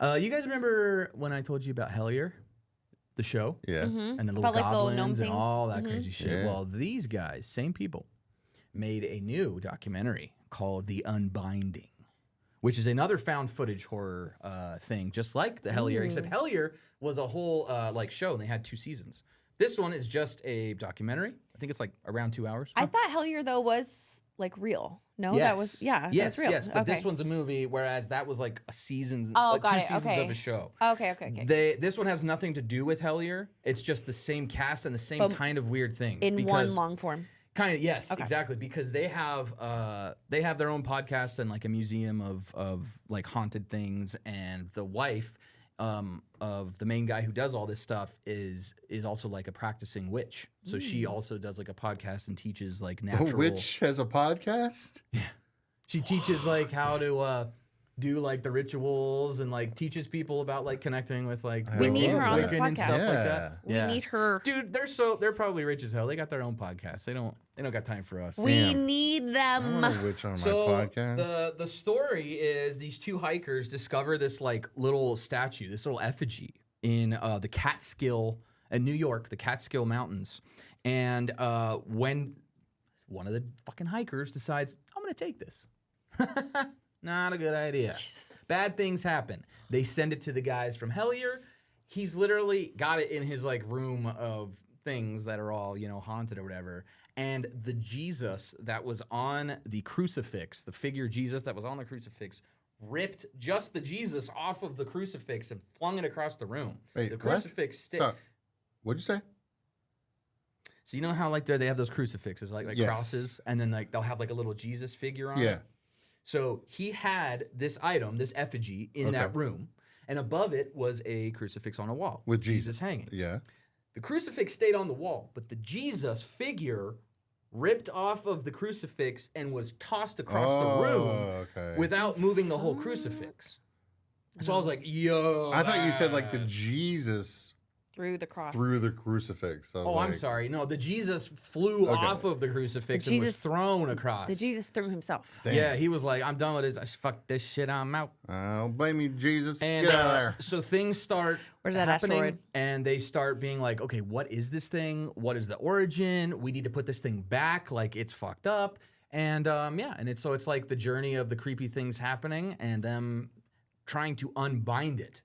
You guys remember when I told you about Hellier, the show? Yeah. And the little About, like, little goblins gnome and things? all that crazy shit. Yeah. Well, these guys, same people, made a new documentary called The Unbinding, which is another found footage horror thing, just like the Hellier, except Hellier was a whole like show, and they had 2 seasons. This one is just a documentary. I think it's like around 2 hours. I thought Hellier though was like real. No, that was that yes, was real. yes. But okay. this one's a movie, whereas that was like a season, Oh, like got 2 it. seasons Okay. of a show. Okay. This one has nothing to do with Hellier. It's just the same cast and the same kind of weird things. In because, one long form. Kind of, yes, exactly. Because they have their own podcast and like a museum of like haunted things, and the wife of the main guy who does all this stuff is also like a practicing witch. So she also does like a podcast and teaches like natural. A witch has a podcast? She teaches like how to do like the rituals and like teaches people about like connecting with like We need her on this Wiccan and podcast. stuff like that. We need her. Dude, they're probably rich as hell. They got their own podcast. They don't got time for us. We need I them. want a witch on my So podcast. the story is these 2 hikers discover this like little statue, this little effigy in the Catskill in New York, the Catskill Mountains, and when one of the fucking hikers decides, I'm gonna take this. Not a good idea. Bad things happen. They send it to the guys from Hellier. He's literally got it in his like room of things that are all, haunted or whatever. And the Jesus that was on the crucifix, the figure Jesus that was on the crucifix, ripped just the Jesus off of the crucifix and flung it across the room. Wait, the what? crucifix stick. So, what'd you say? So you know how like they have those crucifixes, like Yes. crosses, and then like they'll have like a little Jesus figure on Yeah. it. So he had this item, this effigy, in Okay. that room, and above it was a crucifix on a wall With Jesus hanging. Yeah. The crucifix stayed on the wall, but the Jesus figure ripped off of the crucifix and was tossed across the room Okay. without moving the whole crucifix. So I was like, yo. I thought you said like the Jesus Through the cross. through the crucifix. I was Oh, I'm like, sorry. No, the Jesus flew off of the crucifix and was Jesus- thrown across. The Jesus threw himself. Damn. Yeah, he was like, I'm done with this. Fuck this shit. I'm out. I don't blame you, Jesus. And Get out of there. so things start Where's that happening, asteroid? and they start being like, okay, what is this thing? What is the origin? We need to put this thing back. Like it's fucked up. And and it's like the journey of the creepy things happening and them trying to unbind it.